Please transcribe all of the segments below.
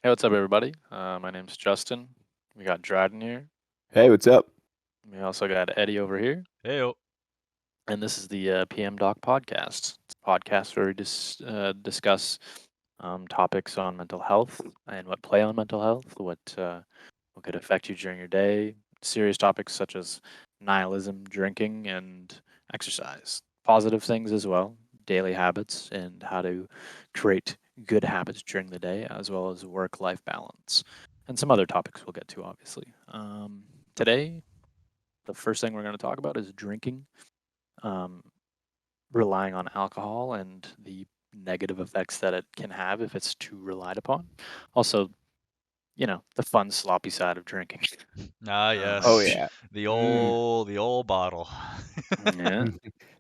Hey, what's up, everybody? My name's Justin. We got Dryden here. Hey, what's up? We also got Eddie over here. Heyo. And this is the PM Doc podcast. It's a podcast where we discuss topics on mental health and what play on mental health, what could affect you during your day, serious topics such as nihilism, drinking, and exercise, positive things as well, daily habits, and how to create good habits during the day, as well as work life balance, and some other topics we'll get to, obviously. Today, the first thing we're going to talk about is drinking, um, relying on alcohol, and the negative effects that it can have if it's too relied upon. Also, the fun, sloppy side of drinking. Ah, Oh yes. yeah. The Mm. old bottle. Yeah.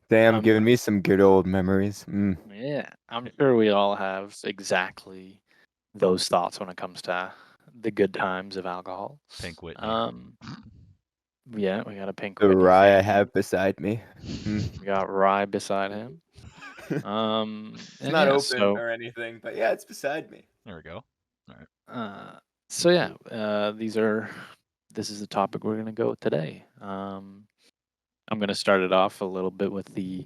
Damn, I'm giving me some good old memories. Yeah, I'm sure we all have exactly those thoughts when it comes to the good times of alcohol. Pink Whitney. Um, yeah, we got a Pink The Whitney rye I fan here. have beside me. We got Rye beside him. It's And not yeah, open so or anything, but yeah, it's beside me. There we go. All right. so yeah, this is the topic we're gonna go with today. I'm gonna start it off a little bit with the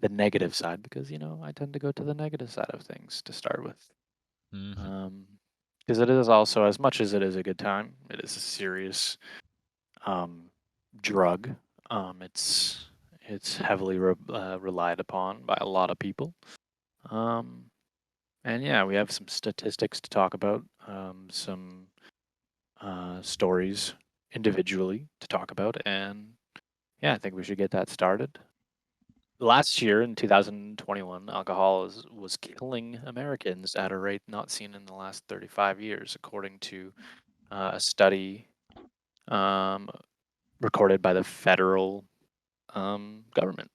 negative side because I tend to go to the negative side of things to start with. Mm-hmm. Because it is also, as much as it is a good time, it is a serious um, drug. It's heavily relied upon by a lot of people. Um, and yeah, we have some statistics to talk about, some stories individually to talk about, and yeah, I think we should get that started. Last year in 2021, alcohol was killing Americans at a rate not seen in the last 35 years, according to a study um, recorded by the federal government.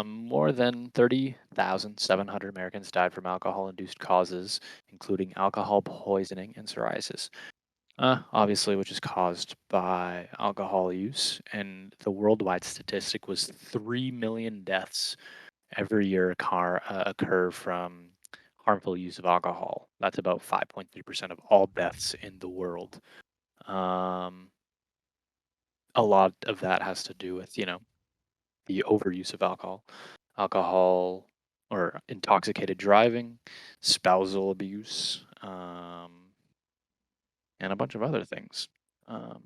More than 30,700 Americans died from alcohol induced causes, including alcohol poisoning and psoriasis. Obviously, which is caused by alcohol use. And the worldwide statistic was 3 million deaths every year occur from harmful use of alcohol. That's about 5.3% of all deaths in the world. Um, a lot of that has to do with, the overuse of alcohol or intoxicated driving, spousal abuse, and a bunch of other things. Um,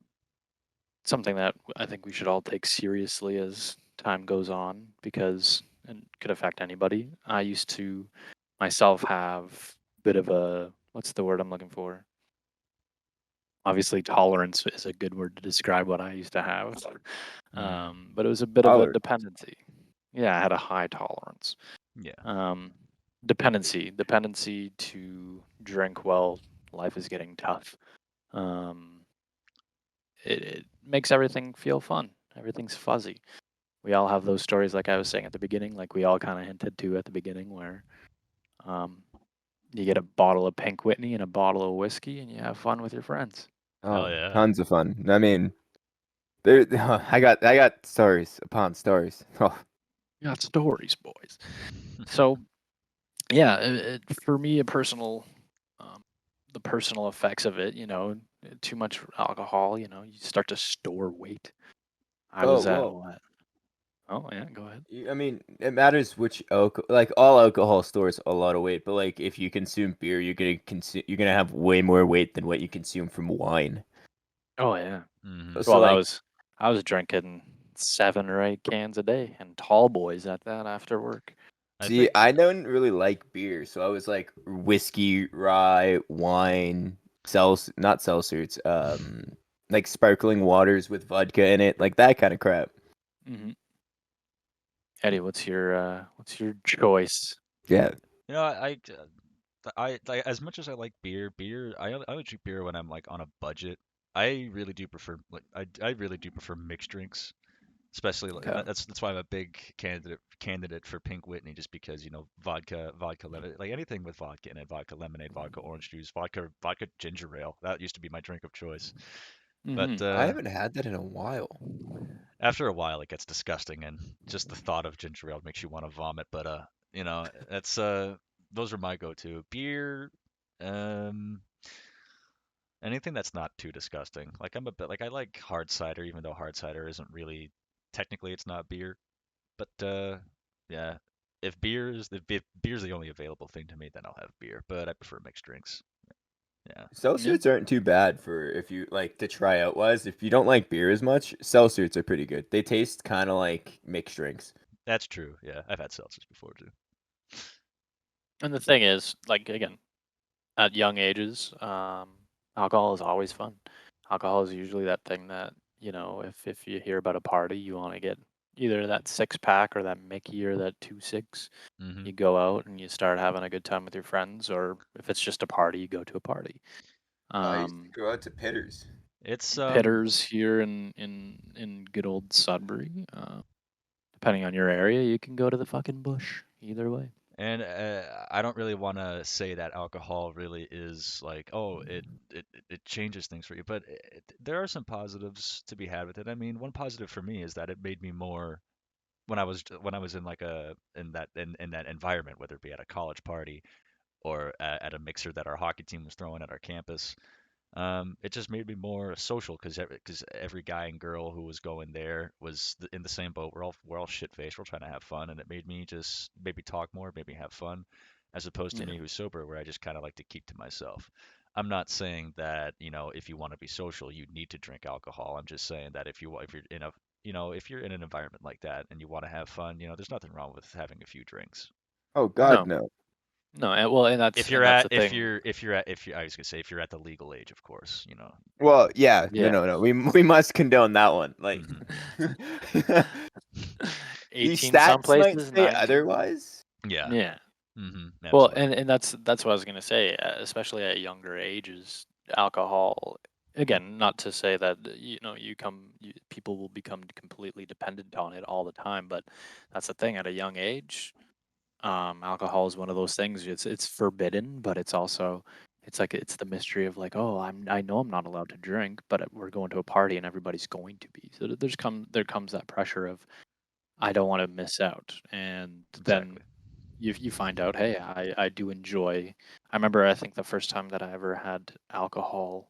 Something that I think we should all take seriously as time goes on because it could affect anybody. I used to myself have a bit of a, what's the word I'm looking for? Obviously, tolerance is a good word to describe what I used to have. But it was a bit of a Pollard. dependency. Yeah, I had a high tolerance. Yeah. Um, dependency to drink while life is getting tough. Um, it makes everything feel fun. Everything's fuzzy. We all have those stories, like I was saying at the beginning, like we all kind of hinted to at the beginning, where um, you get a bottle of Pink Whitney and a bottle of whiskey, and you have fun with your friends. Hell Oh, yeah. tons of fun. I mean, there. I got stories upon stories. Oh, You got stories, boys. So yeah, for me, um, the personal effects of it, too much alcohol, you start to store weight. I oh, was at whoa. what? Oh yeah, go ahead. I mean, it matters which alcohol. Like all alcohol stores a lot of weight, but like if you consume beer, you're gonna have way more weight than what you consume from wine. Oh yeah. Mm-hmm. So Well, like, I was drinking 7 or 8 cans a day, and tall boys at that after work. I see, think I don't really like beer, so I was like whiskey, rye, wine, not seltzers, like sparkling waters with vodka in it, like that kind of crap. hmm Eddie, what's your choice? Yeah. I like as much as I like beer, I only drink beer when I'm like on a budget. I really do prefer I really do prefer mixed drinks. Especially like, Okay. that's why I'm a big candidate for Pink Whitney, just because vodka lemon, like anything with vodka in it, vodka lemonade, vodka orange juice, vodka ginger ale. That used to be my drink of choice. But hmm I haven't had that in a while. after a while, it gets disgusting, and just the thought of ginger ale makes you want to vomit. But that's those are my go-to. Beer, um, Anything that's not too disgusting. Like I'm a bit like I like hard cider, even though hard cider isn't really technically it's not beer. But yeah, if beer's the only available thing to me, then I'll have beer. But I prefer mixed drinks. Yeah. Yeah. Seltzers aren't too bad for if you like to try out wise. If you don't like beer as much, seltzers are pretty good. They taste kind of like mixed drinks. That's true. Yeah, I've had seltzers before too. And the thing is, like again, at young ages, alcohol is always fun. Alcohol is usually that thing that, if you hear about a party, you want to get either that 6 pack or that Mickey or that 2 6. Hmm. You go out and you start having a good time with your friends, or if it's just a party, you go to a party. I used to Um, go out to Pitters. It's Pitters here in good old Sudbury. Depending on your area, you can go to the fucking bush. Either way. and I don't really want to say that alcohol really is like, oh, it changes things for you, but there are some positives to be had with it. I mean, one positive for me is that it made me more when I was in like in that environment, whether it be at a college party or at a mixer that our hockey team was throwing at our campus. It just made me more social because every guy and girl who was going there was in the same boat. We're all shit faced. We're trying to have fun, and it made me just maybe talk more, maybe have fun, as opposed to Yeah. me who's sober, where I just kind of like to keep to myself. I'm not saying that if you want to be social, you need to drink alcohol. I'm just saying that if you're in a if you're in an environment like that and you want to have fun, there's nothing wrong with having a few drinks. Oh God, No, no. no, and that's If you're and that's at the thing. if you're I was gonna say if you're at the legal age, of course. Well, yeah, no, Yeah. no, no. We must condone that one. Like, Hmm. these 18 some stats might places, say 19. otherwise. Yeah. Yeah. Well, Absolutely. and that's what I was gonna say. Especially at younger ages, alcohol. Again, not to say that people will become completely dependent on it all the time, but that's the thing. At a young age, alcohol is one of those things. It's forbidden, but it's also it's the mystery of like, oh, I know I'm not allowed to drink, but we're going to a party and everybody's going to be. So there comes that pressure of I don't want to miss out, and then Exactly. you find out, hey, I do enjoy. I remember I think the first time that I ever had alcohol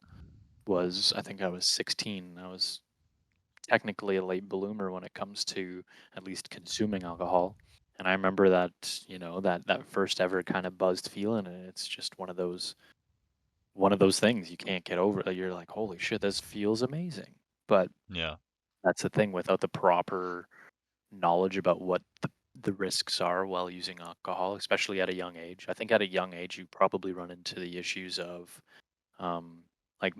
was I think I was 16. I was technically a late bloomer when it comes to at least consuming alcohol. And I remember that, that first ever kind of buzzed feeling, and it's just one of those things you can't get over. Like, you're like, holy shit, this feels amazing. But Yeah. that's the thing, without the proper knowledge about what the risks are while using alcohol, especially at a young age. I think at a young age, you probably run into the issues of um, like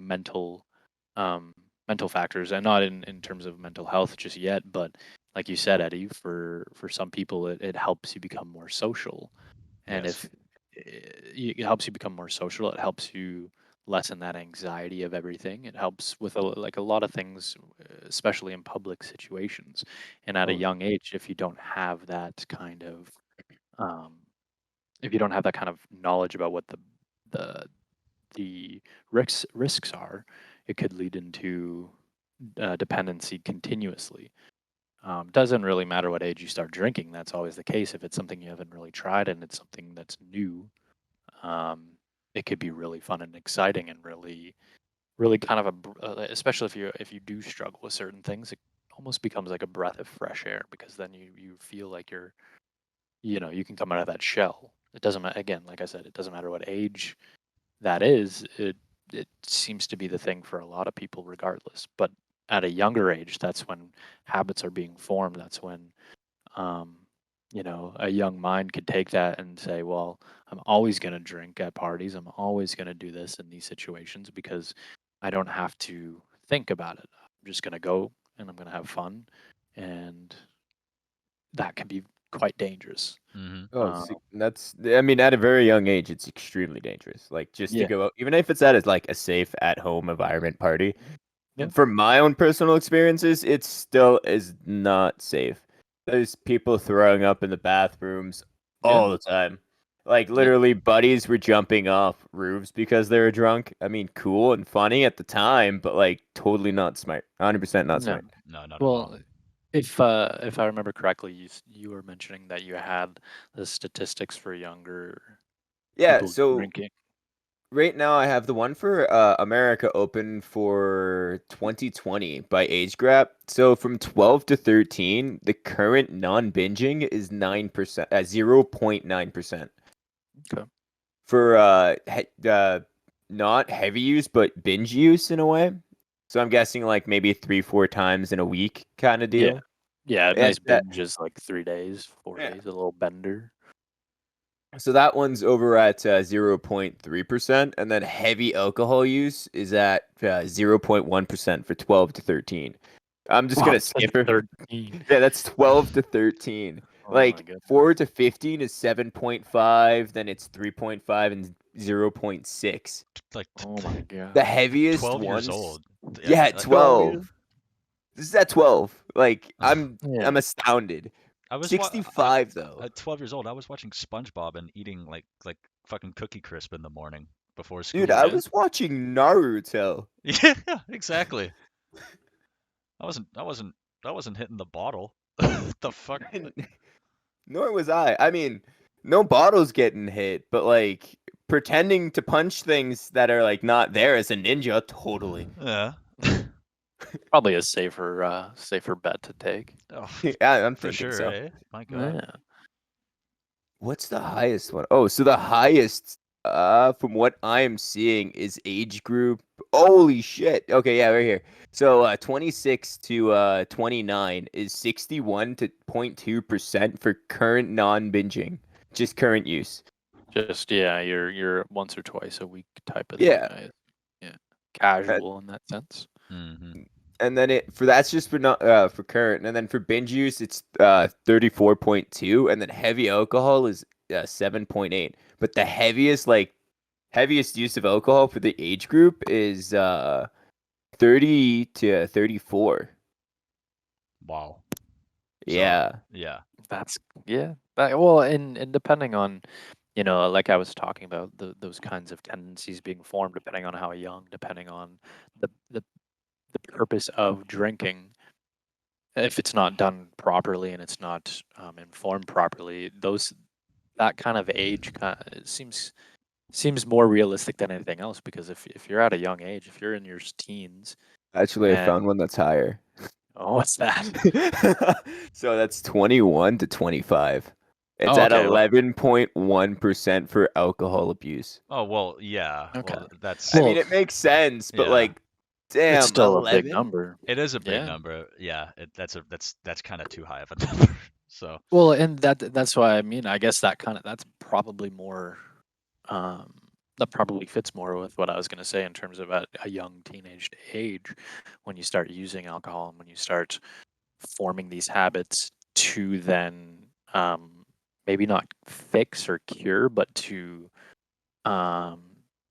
um, mental factors, and not in terms of mental health just yet, but like you said, Eddie, for some people, it helps you become more social, and Yes. if it helps you become more social, it helps you lessen that anxiety of everything. It helps with like a lot of things, especially in public situations. And at a Oh, young age, if you don't have that kind of um, knowledge about what the the risks are, it could lead into dependency continuously. Doesn't really matter what age you start drinking. That's always the case. If it's something you haven't really tried and it's something that's new, um, it could be really fun and exciting and really, really kind of especially if you do struggle with certain things, it almost becomes like a breath of fresh air because then you feel like you can come out of that shell. It doesn't matter. Again, like I said, it doesn't matter what age that is. It seems to be the thing for a lot of people, regardless. But at a younger age, that's when habits are being formed. That's when um, a young mind could take that and say, well, I'm always going to drink at parties. I'm always going to do this in these situations because I don't have to think about it. I'm just going to go and I'm going to have fun. And that can be quite dangerous. Hmm. oh, Um, that's. I mean, at a very young age, it's extremely dangerous. Like just to yeah. go out, even if it's at like a safe at-home environment party. Yeah. From my own personal experiences, it still is not safe. There's people throwing up in the bathrooms Yeah. all the time. Like Yeah. literally buddies were jumping off roofs because they were drunk. I mean, cool and funny at the time, but like totally not smart. 100% not No. smart. No, not at all. Well, if I remember correctly, you were mentioning that you had the statistics for younger Yeah, people so drinking. right now I have the one for America open for 2020 by age gap. So from 12 to 13, the current non-binging is 9%, 0.9%. Okay. For not heavy use but binge use in a way. So I'm guessing like maybe 3-4 times in a week kind of Yeah. deal. Yeah, a And nice binge is like 3 days, 4 Yeah. days, a little bender. So that one's over at 0.3%, and then heavy alcohol use is at 0.1% for 12 to 13. I'm just gonna skip it. 13. Yeah, that's 12 to 13. Oh my Like goodness. 4 to 15 is 7.5, then it's 3.5 and 0.6. Like Oh my god. The heaviest 12 years ones, old. yeah, Like, 12. This is at 12. Like I'm Yeah. astounded. I was 65 though. at 12 years old. I was watching SpongeBob and eating like fucking Cookie Crisp in the morning before Dude, school. I Yeah. was watching Naruto. Yeah, exactly. I wasn't hitting the bottle. The fuck? Nor was I. I mean, no bottles getting hit, but like pretending to punch things that are like not there as a ninja, totally. Yeah. Probably a safer bet to take. Oh, Yeah, I'm for thinking sure, so. eh? My God. Yeah. What's the highest one? Oh, so the highest from what I am seeing is age group. Holy shit. Okay, yeah, right here. So 26 to 29 is 61 to 0.2% for current non-binging. Just current use. Just you're once or twice a week type of thing. Yeah. Yeah. Casual in that sense. Mm-hmm. And then that's just for not for current, and then for binge use it's 34.2, and then heavy alcohol is 7.8. But the heaviest use of alcohol for the age group is 30 to 34. Wow. So, Yeah. yeah. That's well, and depending on, like I was talking about those kinds of tendencies being formed, depending on how young, depending on the purpose of drinking. If it's not done properly and it's not informed properly, that kind of age seems more realistic than anything else. Because if you're at a young age, if you're in your teens, Actually, I and found one that's higher. what's that? So that's 21 to 25. It's Oh, at okay. 11.1% for alcohol abuse. Oh, well, yeah. Okay. Well, that's I Well, mean, it makes sense, but yeah. like, it's damn, still a big 11? number. It is a big Yeah. number. Yeah. That's kind of too high of a number. So, Well, and that's why I mean, I guess that's probably more that probably fits more with what I was going to say in terms of at a young teenage age when you start using alcohol and when you start forming these habits to then maybe not fix or cure, but to um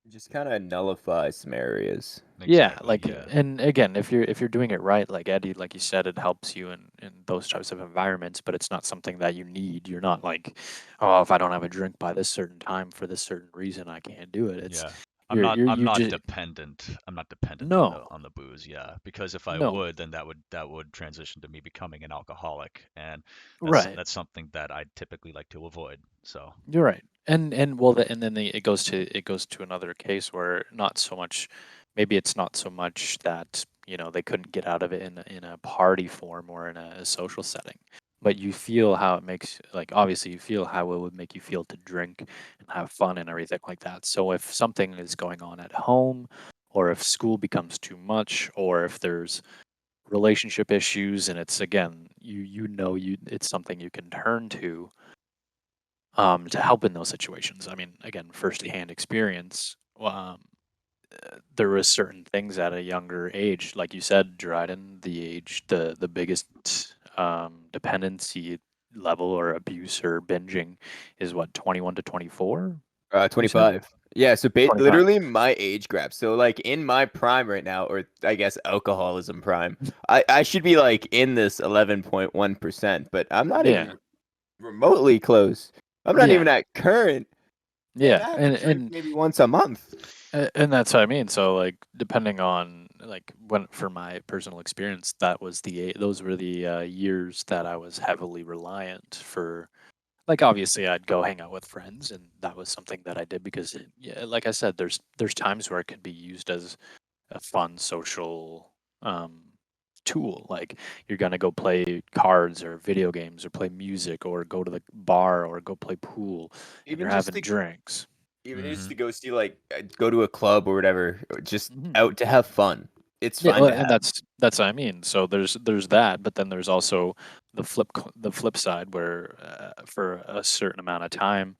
Just kind of nullify some areas. yeah, exactly. like, Yeah. and again, if you're doing it right, like Eddie, like you said, it helps you in those types of environments, but it's not something that you need. You're not like, oh, if I don't have a drink by this certain time for this certain reason, I can't do it. It's Yeah. I'm you not just dependent. I'm not dependent no, on the booze, yeah. Because if I no, would, then that would transition to me becoming an alcoholic, and right. that's something that I typically like to avoid. So, You're right. And well, and then it goes to another case where not so much, maybe it's not so much that they couldn't get out of it in a party form or in a social setting, but you feel how it makes, like, obviously you feel how it would make you feel to drink and have fun and everything like that. So if something is going on at home, or if school becomes too much, or if there's relationship issues, and it's again it's something you can turn to help in those situations. I mean, again, firsthand experience. There was certain things at a younger age, like you said, Dryden, the biggest dependency level or abuse or binging is what, 21 to 24. You said 25. Yeah, so 25. literally my age gap. So like in my prime right now, or I guess alcoholism prime, I should be like in this 11.1%, but I'm not Yeah, even remotely close. I'm not yeah, even at current, and yeah, I have a and drink and maybe once a month. and that's what I mean. So like, depending on, like, when, for my personal experience, those were the years that I was heavily reliant for like obviously I'd go hang out with friends, and that was something that I did because, yeah, like I said, there's times where it could be used as a fun social tool. Like you're gonna go play cards or video games or play music or go to the bar or go play pool, and you're Even just having to drinks. even just Mm-hmm. to go see like go to a club or whatever, or just Mhm. out to have fun. It's Yeah, fun well, to and have. that's what I mean. So there's that, but then there's also the flip side where for a certain amount of time,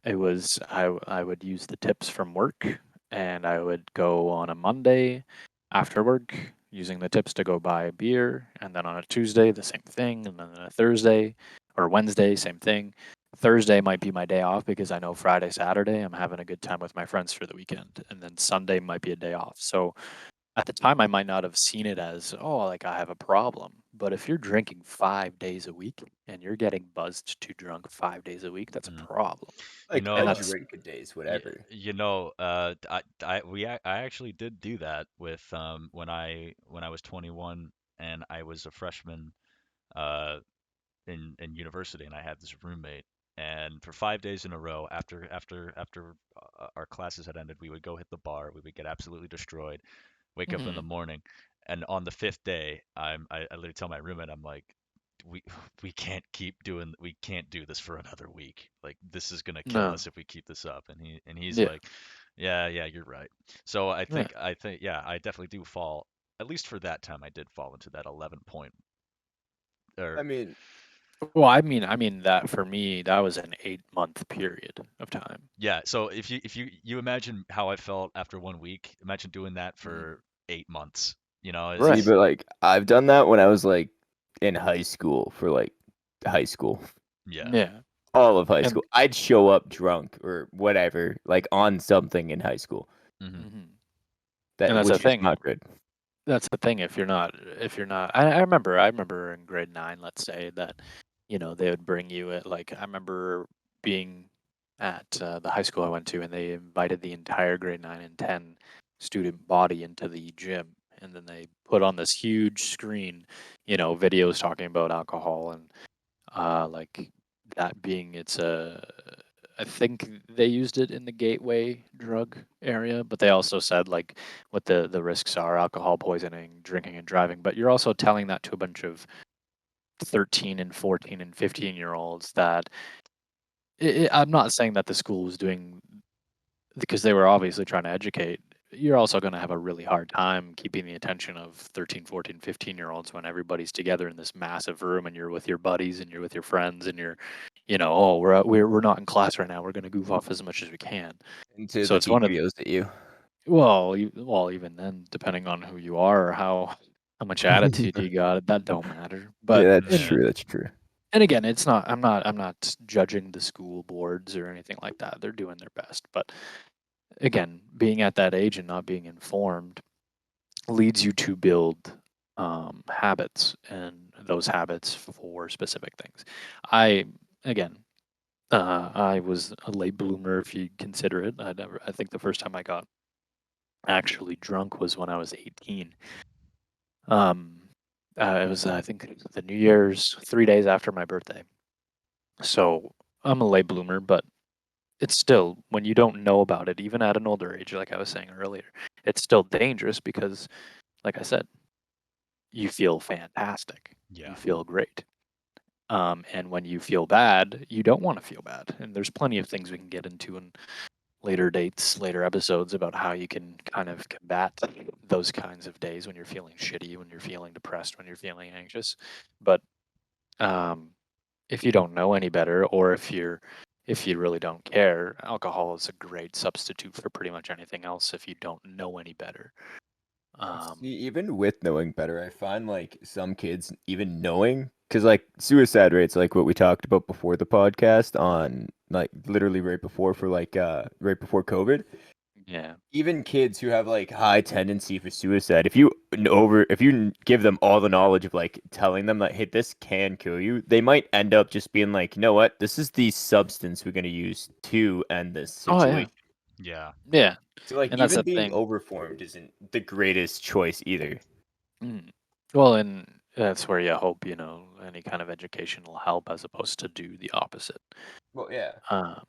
it was I would use the tips from work, and I would go on a Monday after work using the tips to go buy a beer, and then on a Tuesday the same thing, and then on a Thursday or Wednesday same thing. Thursday might be my day off because I know Friday, Saturday I'm having a good time with my friends for the weekend, and then Sunday might be a day off. So at the time I might not have seen it as, oh, like I have a problem. But if you're drinking 5 days a week and you're getting buzzed to drunk 5 days a week, that's a Mm. problem. You Like And know, that's drink days, whatever. I actually did do that with when I was 21 and I was a freshman uh in university, and I had this roommate, and for 5 days in a row after our classes had ended, we would go hit the bar, we would get absolutely destroyed, wake up in the mhm, morning, and on the fifth day, I literally tell my roommate, I'm like, we we can't do this for another week. Like this is gonna kill no, us if we keep this up. And he's yeah, like, yeah, you're right. So yeah. yeah, I definitely do fall. At least for that time, I did fall into that 11 point. I Or mean, Well, I mean that for me, that was an 8 month period of time. yeah, so if you imagine how I felt after 1 week, imagine doing that Mhm. for 8 months. You know, see, Right. but like I've done that when I was like in high school for like high school, yeah. Yeah. all of high And school. I'd show up drunk or whatever, like on something in high school. Hmm. mhm. And That that's the which is thing. not good. That's the thing. If you're not, I remember in grade 9, let's say that, they would bring you at like, I remember being at the high school I went to, and they invited the entire grade 9 and 10 student body into the gym. And then they put on this huge screen, videos talking about alcohol and like that being it's a I think they used it in the gateway drug area, but they also said like what the risks are: alcohol poisoning, drinking and driving. But you're also telling that to a bunch of 13 and 14 and 15-year-olds that I'm not saying that the school was doing, because they were obviously trying to educate. You're also going to have a really hard time keeping the attention of 13, 14, 15-year-olds when everybody's together in this massive room and you're with your buddies and you're with your friends and you're, oh, we're not in class right now. We're going to goof off as much as we can. Into So the it's one teacher of yells at you. well, even then, depending on who you are or how much attitude you got, that don't matter. Yeah, But that's Yeah. true. That's true. and again, it's not. I'm not judging the school boards or anything like that. They're doing their best, but again, being at that age and not being informed leads you to build habits, and those habits for specific things. I again, I was a late bloomer, if you consider it. I think the first time I got actually drunk was when I was 18. Um, it was I think the New Year's 3 days after my birthday. So I'm a late bloomer, but it's still, when you don't know about it, even at an older age, like I was saying earlier, it's still dangerous because, like I said, you feel fantastic. You Yeah. feel great. And when you feel bad, you don't want to feel bad. And there's plenty of things we can get into in later dates, later episodes about how you can kind of combat those kinds of days when you're feeling shitty, when you're feeling depressed, when you're feeling anxious. But um, if you don't know any better, or if you really don't care, alcohol is a great substitute for pretty much anything else if you don't know any better. See, Um, even with knowing better, I find like some kids even knowing, because like suicide rates, like what we talked about before the podcast, on like literally right before for like right before COVID. yeah. Even kids who have like high tendency for suicide, if you give them all the knowledge of like telling them that hey, this can kill you, they might end up just being like, you know what, this is the substance we're gonna use to end this Oh yeah. situation. Yeah. Yeah. So like And that's even the being thing. overformed isn't the greatest choice either. Mm. Well, and that's where you hope, any kind of education will help as opposed to do the opposite. Well, yeah. Um,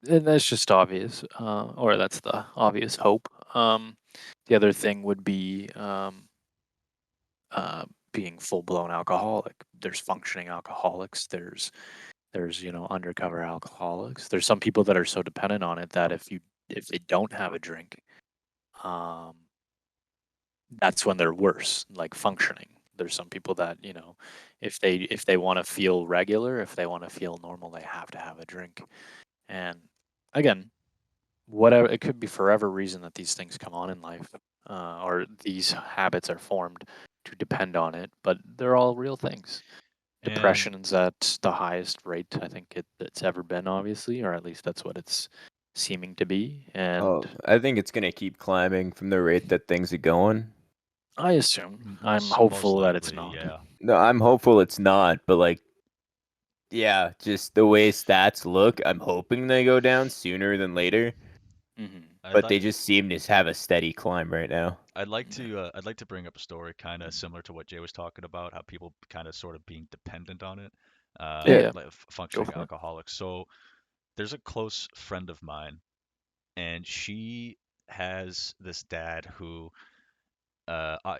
and that's just obvious, or that's the obvious hope. The other thing would be being full blown alcoholic. There's functioning alcoholics. There's undercover alcoholics. There's some people that are so dependent on it that if they don't have a drink, um, that's when they're worse, like functioning. There's some people that if they want to feel regular, if they want to feel normal, they have to have a drink. And again, whatever it could be, for whatever reason that these things come on in life, or these habits are formed to depend on it, but they're all real things. And Depression's at the highest rate I think it's ever been, obviously, or at least that's what it's seeming to be. Oh, And I think it's gonna keep climbing from the rate that things are going. I assume, I'm most hopeful that it's likely, not. yeah. No, I'm hopeful it's not, but like, yeah, just the way stats look, I'm hoping they go down sooner than later. Hmm. I'd But like they just seem to have a steady climb right now. I'd like to bring up a story kind of similar to what Jay was talking about, how people kind of sort of being dependent on it, Yeah, Yeah. yeah. like Go functioning for it. alcoholics. So there's a close friend of mine, and she has this dad who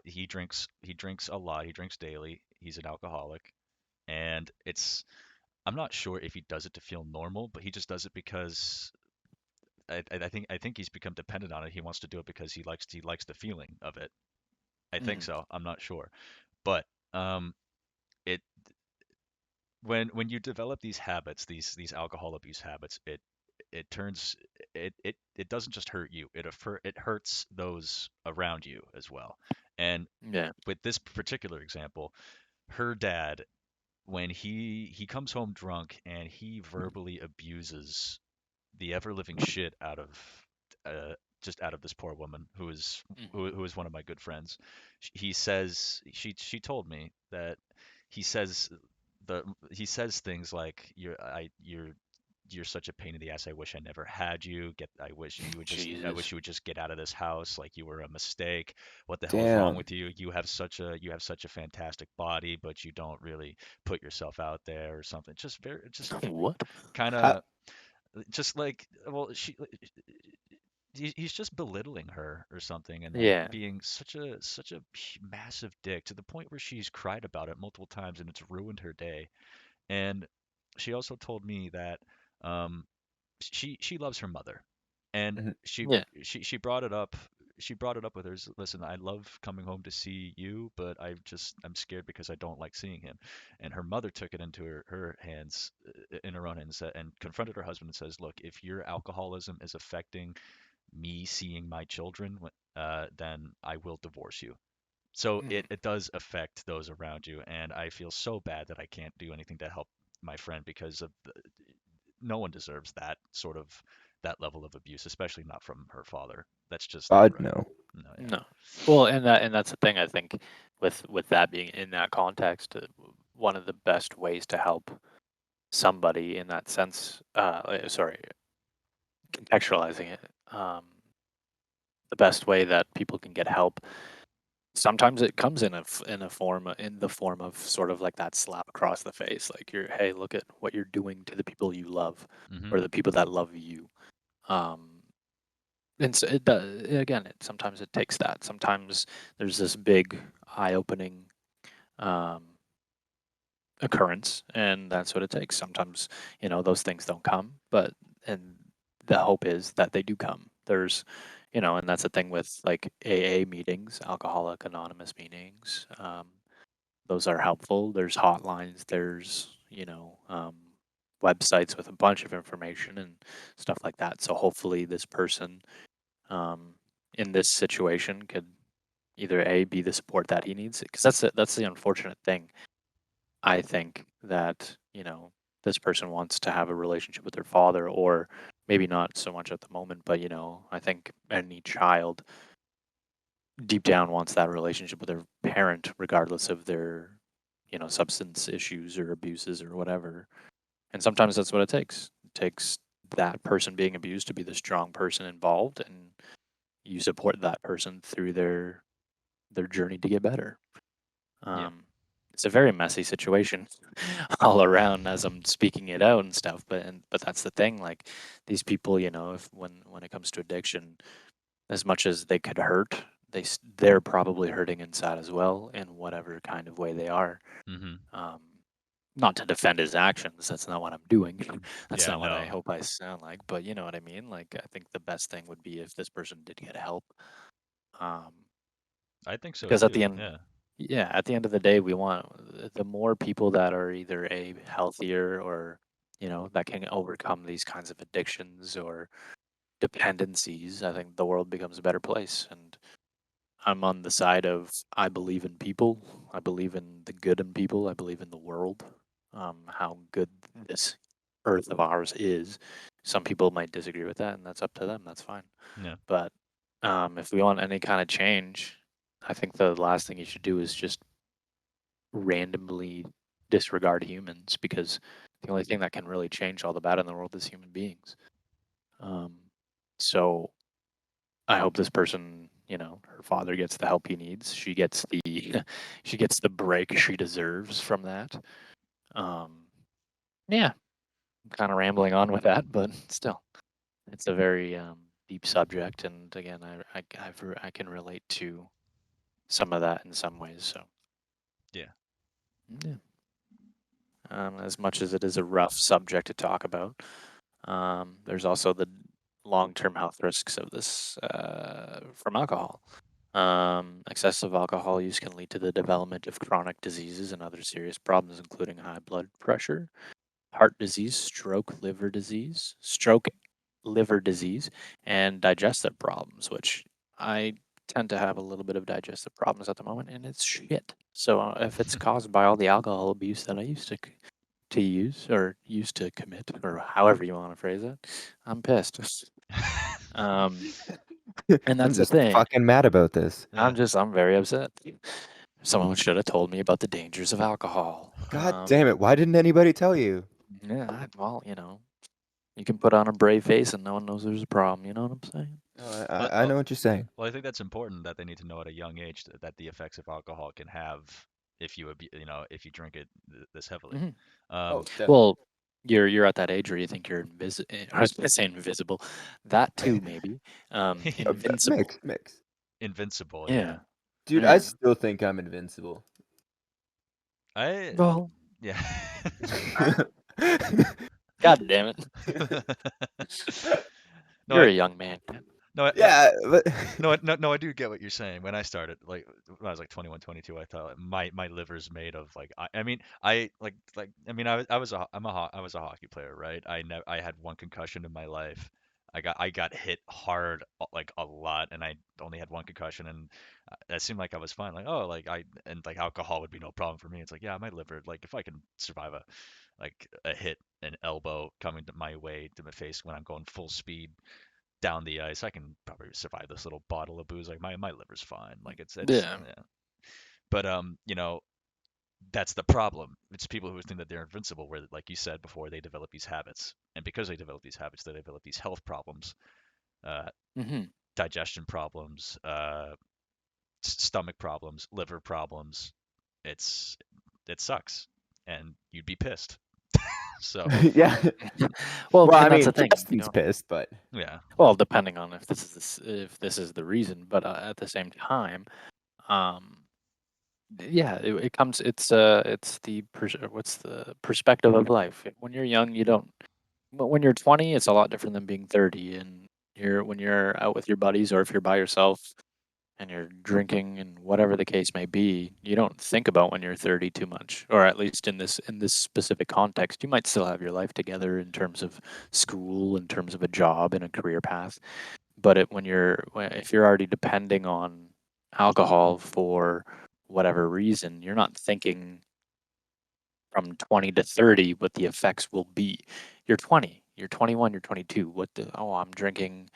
he drinks a lot. He drinks daily. He's an alcoholic, and it's I'm not sure if he does it to feel normal, but he just does it because I think he's become dependent on it. He wants to do it because he likes the feeling of it. I think Mhm. so. I'm not sure, but um, it when you develop these habits, these alcohol abuse habits, it turns it doesn't just hurt you. It hurts those around you as well. And Yeah. with this particular example, her dad, when he comes home drunk and he verbally abuses the ever living shit out of uh, just out of this poor woman Mhm. who is one of my good friends. He says she told me that he says the he says things like you're such a pain in the ass. I wish I never had you. I Jesus. wish you would just get out of this house. Like you were a mistake. What the hell is wrong Damn. with you? You have such a fantastic body, but you don't really put yourself out there or something. Just What? kind How, of just like well he's just belittling her or something and like Yeah. being such a massive dick to the point where she's cried about it multiple times and it's ruined her day. And she also told me that um she loves her mother, and mhm. Yeah. she brought it up. She brought it up with her. Listen, I love coming home to see you, but I'm scared because I don't like seeing him. And her mother took it into her hands, in her own hands, and confronted her husband and says, "Look, if your alcoholism is affecting me seeing my children, then I will divorce you." So Mhm. it does affect those around you, and I feel so bad that I can't do anything to help my friend because no one deserves that level of abuse, especially not from her father. That's just not God, right. no. No, yeah. No. Well, and that's the thing, I think, with that being in that context, one of the best ways to help somebody in that sense, sorry, contextualizing it, the best way that people can get help, sometimes it comes in the form of sort of like that slap across the face, like, hey, look at what you're doing to the people you love, Hmm. or the people that love you. Um, and so it does, again, sometimes it takes that. Sometimes there's this big eye-opening um, occurrence, and that's what it takes. Sometimes, those things don't come, and the hope is that they do come. And that's the thing with like AA meetings, Alcoholic Anonymous meetings. Those are helpful. There's hotlines. There's websites with a bunch of information and stuff like that. So hopefully, this person um, in this situation could either be the support that he needs, because that's the unfortunate thing. I think that this person wants to have a relationship with their father, or maybe not so much at the moment, but I think any child deep down wants that relationship with their parent, regardless of their substance issues or abuses or whatever. And sometimes that's what it takes. It takes that person being abused to be the strong person involved, and you support that person through their journey to get better. Yeah. Um, it's a very messy situation all around as I'm speaking it out and stuff. But that's the thing. Like these people, if when it comes to addiction, as much as they could hurt, they're probably hurting inside as well in whatever kind of way they are. Mm-hmm. Um, not to defend his actions. That's not what I'm doing. That's Yeah, not what I no, hope I sound like. But you know what I mean. Like I think the best thing would be if this person did get help. Um, I think so because at the too. end, Yeah. yeah, at the end of the day, we want the more people that are either healthier or that can overcome these kinds of addictions or dependencies. I think the world becomes a better place. And I'm on the side of I believe in people. I believe in the good in people. I believe in the world. How good this earth of ours is. Some people might disagree with that, and that's up to them. That's fine. Yeah. But if we want any kind of change, I think the last thing you should do is just randomly disregard humans because the only thing that can really change all the bad in the world is human beings. Um, so I hope this person, her father gets the help he needs. She gets the she gets the break she deserves from that. Um, yeah, I'm kind of rambling on with that, but still, it's a very deep subject, and again, I can relate to some of that in some ways. So Yeah. yeah, as much as it is a rough subject to talk about, there's also the long-term health risks of this from alcohol. Excessive alcohol use can lead to the development of chronic diseases and other serious problems, including high blood pressure, heart disease, stroke, liver disease, and digestive problems, which I tend to have a little bit of digestive problems at the moment, and it's shit. So if it's caused by all the alcohol abuse that I used to use or used to commit, or however you want to phrase it, I'm pissed. Um, and I'm that's the just thing. fucking mad about this. Yeah. I'm very upset. Someone should have told me about the dangers of alcohol. God damn it! Why didn't anybody tell you? Yeah, well, you can put on a brave face and no one knows there's a problem. You know what I'm saying? Oh, Well, I know what you're saying. well, I think that's important that they need to know at a young age that the effects of alcohol can have if if you drink it this heavily. Hmm. Oh, Um, definitely. Well, you're at that age where you think you're invisible. I was going to say invisible. That too, maybe. Invincible. Mix. invincible. Yeah. Yeah. Dude, I Yeah. still think I'm invincible. I Well, yeah. God damn it. No, You're a young man. no, Yeah, but no, I do get what you're saying. When I started, like when I was like 21, 22, I thought my liver's made of like I mean I mean I was a hockey player, right? I had one concussion in my life. I got hit hard like a lot, and I only had one concussion, and it seemed like I was fine. Like oh like alcohol would be no problem for me. It's like yeah, my liver, like if I can survive a hit, an elbow coming to my way to my face when I'm going full speed down the ice, I can probably survive this little bottle of booze. Like my liver's fine. Like it's Yeah. yeah. But that's the problem. It's people who think that they're invincible, where like you said before, they develop these habits, and because they develop these habits, they develop these health problems, uh, Hmm. digestion problems, stomach problems, liver problems. It's it sucks, and you'd be pissed. So yeah. Well, Well, I and that's the mean, thing. Justin's pissed, but yeah, Well, depending on if this is the reason, but at the same time, um, yeah, it comes. It's what's the perspective of life. When you're young, you don't. But when you're 20, it's a lot different than being 30. And when you're out with your buddies, or if you're by yourself and you're drinking, and whatever the case may be, you don't think about when you're 30 too much. Or at least in this specific context, you might still have your life together in terms of school, in terms of a job and a career path. But if you're already depending on alcohol for whatever reason, you're not thinking from 20 to 30 what the effects will be. You're 20, you're 21, you're 22. I'm drinking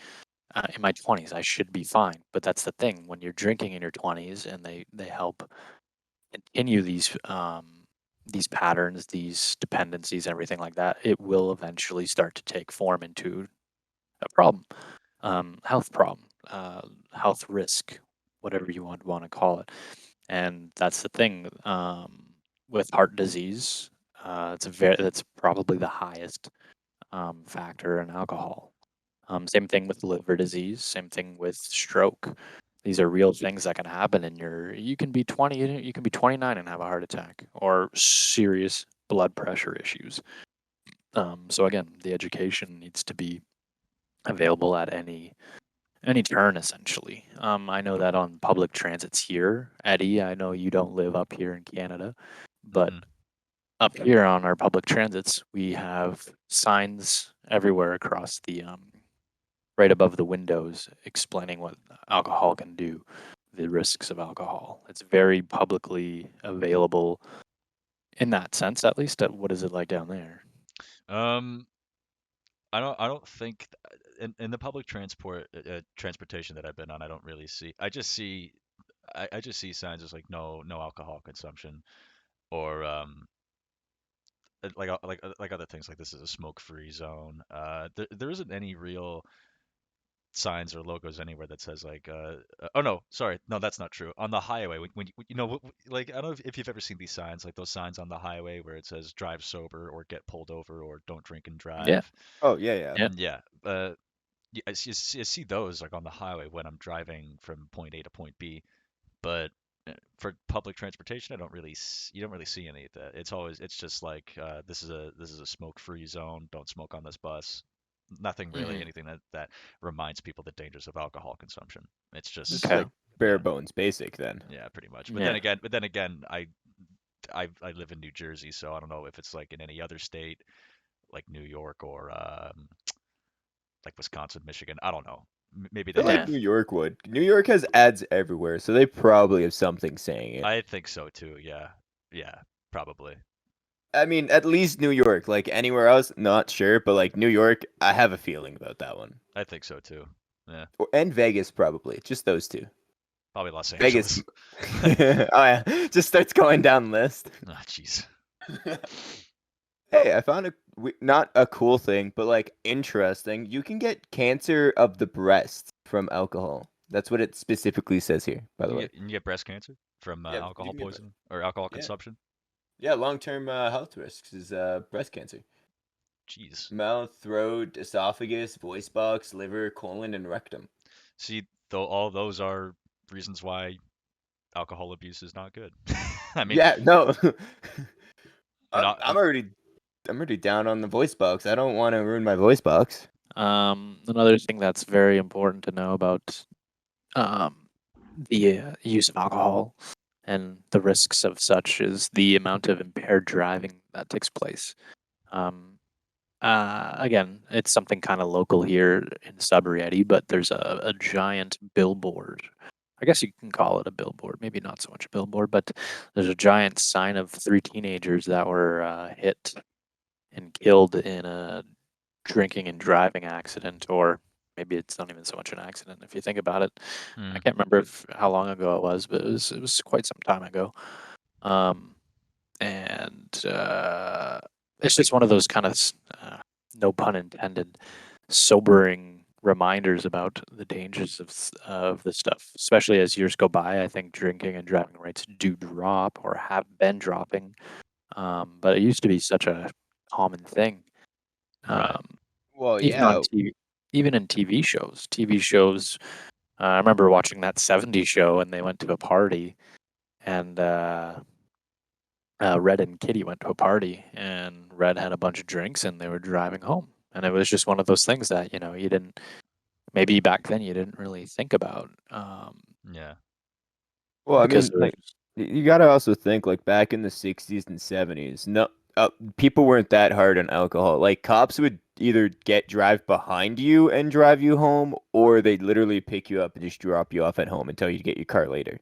in my 20s. I should be fine. But that's the thing. When you're drinking in your 20s and they help continue these patterns, these dependencies, everything like that, it will eventually start to take form into a problem, health problem, health risk, whatever you want to call it. And that's the thing. with heart disease. That's probably the highest factor in alcohol. Same thing with liver disease. Same thing with stroke. These are real things that can happen in your. You can be 20, you can be 29 and have a heart attack or serious blood pressure issues. So again, the education needs to be available at any turn, essentially. I know that on public transits here, Eddie, I know you don't live up here in Canada, but Mhm. up here on our public transits, we have signs everywhere across the right above the windows explaining what alcohol can do, the risks of alcohol. It's very publicly available in that sense, at least. What is it like down there? Um, I don't think in the public transportation that I've been on, I don't really see. I just see signs as like no alcohol consumption or like other things like this is a smoke-free zone. There isn't any real signs or logos anywhere that says like oh no, sorry, no, that's not true. On the highway, when you know like I don't know if you've ever seen these signs, like those signs on the highway where it says drive sober or get pulled over or don't drink and Yeah, drive. Oh yeah, yeah. yeah. Yeah, yeah, I see those like on the highway when I'm driving from point A to point B, but for public transportation, you don't really see any of that. It's just like this is a smoke-free zone. Don't smoke on this bus. Nothing really, Hmm. anything that reminds people the dangers of alcohol consumption. It's Just just Okay. like bare yeah, bones basic then. yeah, pretty much. Yeah. But then again, I live in New Jersey, so I don't know if it's like in any other state, like New York or like Wisconsin, Michigan. I don't know. Maybe I feel they like Yeah. have. New York would. New York has ads everywhere, so they probably have something saying it. I think so too. Yeah, yeah, probably. I mean, at least New York. Like anywhere else, not sure, but like New York, I have a feeling about that one. I think so too. Yeah, And Vegas, probably. Just those two. probably Los Vegas. Angeles. Oh yeah, just starts going down the list. Ah, jeez. Hey, I found not a cool thing, but like interesting. You can get cancer of the breast from alcohol. That's what it specifically says here, by the way. You can get breast cancer from Yeah, you alcohol can get poisoning or alcohol yeah, consumption. yeah. Long-term health risks is breast cancer. Jeez. Mouth, throat, esophagus, voice box, liver, colon, and rectum. See, though all those are reasons why alcohol abuse is not good. I mean, Yeah, no. and I'm I'm already I'm already down on the voice box. I don't want to ruin my voice box. Another thing that's very important to know about um, the use of alcohol and the risks of such is the amount of impaired driving that takes place. Um, again, it's something kind of local here in Sudbury, but there's a giant billboard. I guess you can call it a billboard, maybe not so much a billboard, but there's a giant sign of three teenagers that were hit and killed in a drinking and driving accident, or maybe it's not even so much an accident if you think about it. I mm, can't remember how long ago it was, but it was quite some time ago. Um, and it's just one of those kind of no pun intended, sobering reminders about the dangers of this stuff, especially as years go by. I think drinking and driving rates do drop or have been dropping, but it used to be such a common thing. right. Um, Well, even on yeah. TV, even in TV shows. TV shows. I remember watching that '70s show, and they went to a party, and Red and Kitty went to a party, and Red had a bunch of drinks, and they were driving home. And it was just one of those things that you didn't maybe back then you didn't really think about Yeah. Well, I because mean, there was like you got to also think like back in the 60s and 70s, no people weren't that hard on alcohol. Like cops would either drive behind you and drive you home or they'd literally pick you up and just drop you off at home and tell you to get your car later.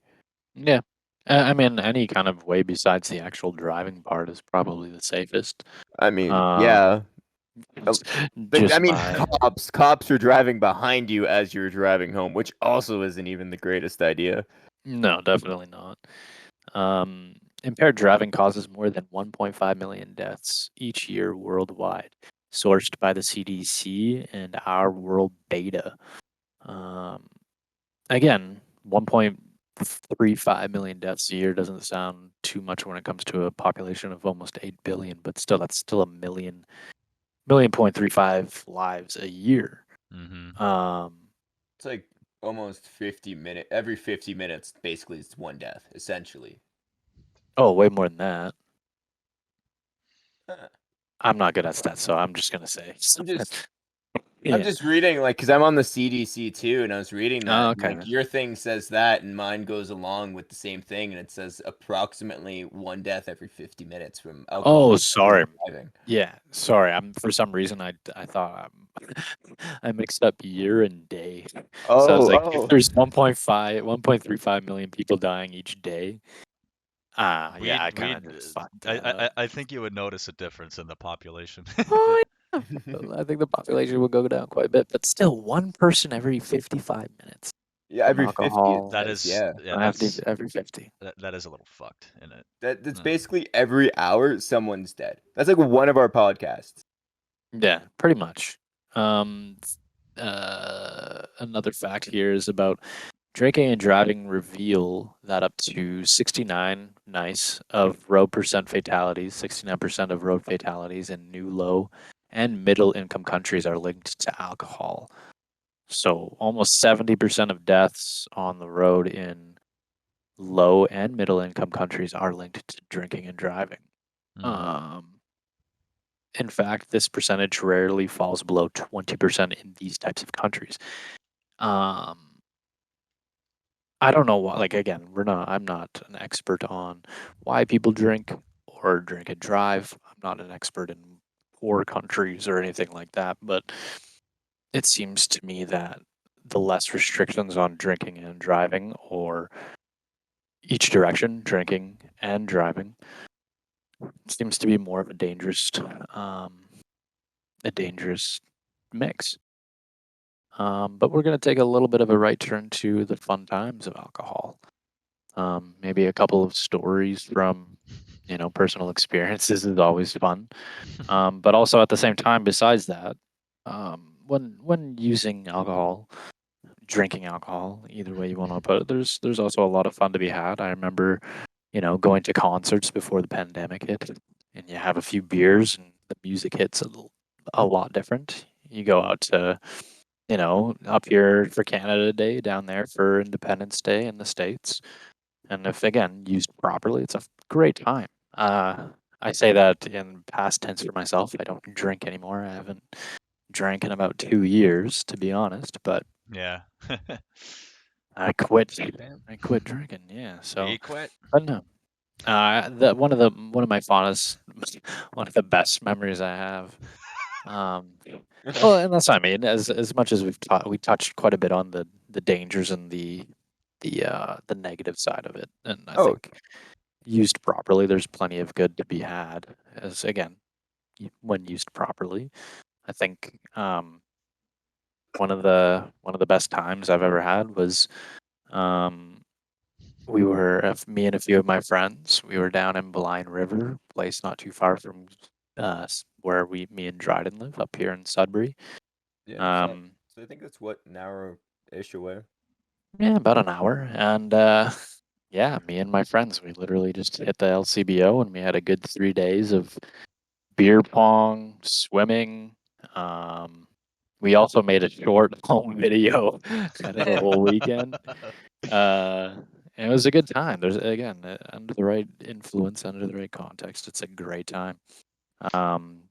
yeah. I mean, any kind of way besides the actual driving part is probably the safest. I mean, Um, yeah. uh, it's But I just mean, my cops are driving behind you as you're driving home, which also isn't even the greatest idea. no, definitely not. Impaired driving causes more than 1.5 million deaths each year worldwide, sourced by the CDC and our world data. Um, again, 1. 1.35 million deaths a year doesn't sound too much when it comes to a population of almost 8 billion, but still, that's still a million 0.35 lives a year. Mm-hmm. It's like almost 50 minutes. Every 50 minutes, basically, it's one death, essentially. Oh, way more than that. Huh. I'm not good at stats, so I'm just gonna say. I'm just reading, like, because I'm on the CDC too, and I was reading that. Oh, and, okay. like, your thing says that, and mine goes along with the same thing, and it says approximately one death every 50 minutes from alcohol Oh, sorry. driving. Yeah, sorry. For some reason I thought I mixed up year and day. So I was like, if there's 1.35 million people dying each day, yeah, I kind of just fucked that up. I think you would notice a difference in the population. Oh, yeah. I think the population will go down quite a bit, but still, one person every 55 minutes Yeah, from every 50 it alcohol. That says, is, yeah. yeah, Every 50. that is a little fucked in it. That's Uh, basically every hour someone's dead. That's like one of our podcasts. Yeah, pretty much. Another fact here is about drinking and driving reveal that up to 69% of road fatalities in new low and middle income countries are linked to alcohol. So almost 70% of deaths on the road in low and middle income countries are linked to drinking and driving. Um, in fact, this percentage rarely falls below 20% in these types of countries. I don't know why. Like again, I'm not an expert on why people drink or drink and drive. I'm not an expert in poor countries or anything like that. But it seems to me that the less restrictions on drinking and driving, or each direction, drinking and driving, seems to be more of um, a dangerous mix. But we're going to take a little bit of a right turn to the fun times of alcohol. Maybe a couple of stories from, personal experiences is always fun. But also at the same time, besides that, when using alcohol, drinking alcohol, either way you want to put it, there's also a lot of fun to be had. I remember, going to concerts before the pandemic hit, and you have a few beers, and the music hits a lot different. You go out to, up here for Canada Day, down there for Independence Day in the States. And if again used properly, it's a great time. I say that in past tense for myself. I don't drink anymore. I haven't drank in about 2 years, to be honest. But yeah. I quit. Damn. I quit drinking. Yeah. So, He quit. but no. One of my fondest, one of the best memories I have. Um, well, and that's what I mean. As much as we touched quite a bit on the dangers and the negative side of it, and I Oh, think used properly, there's plenty of good to be had. As again, when used properly, I think one of the best times I've ever had was um, we were me and a few of my friends. We were down in Blind River, place not too far from where me and Dryden live up here in Sudbury. yeah. Um, So I think that's what, an hour-ish away. yeah, about an hour, and yeah, me and my friends, we literally just hit the LCBO, and we had a good 3 days of beer pong, swimming. Um, we also made a short home video out of the whole weekend. Uh, and it was a good time. There's again under the right influence, under the right context, it's a great time. Um,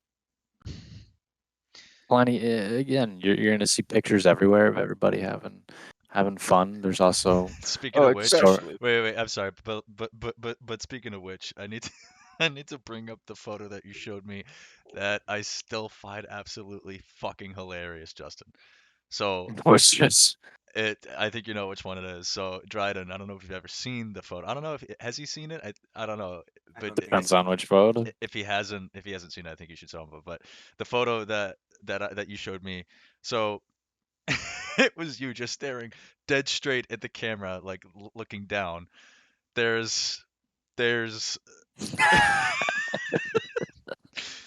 plenty. Again, you're gonna see pictures everywhere of everybody having fun. There's also Speaking Oh, of which, store. especially. wait, I'm sorry, but speaking of which, I need to I need to bring up the photo that you showed me that I still find absolutely fucking hilarious, Justin. So Was just I think you know which one it is. So Dryden, I don't know if you've ever seen the photo. I don't know if has he seen it. I don't know, but depends on which photo. if he hasn't seen it, I think you should show him. But the photo that you showed me, so it was you just staring dead straight at the camera, like looking down. There's there's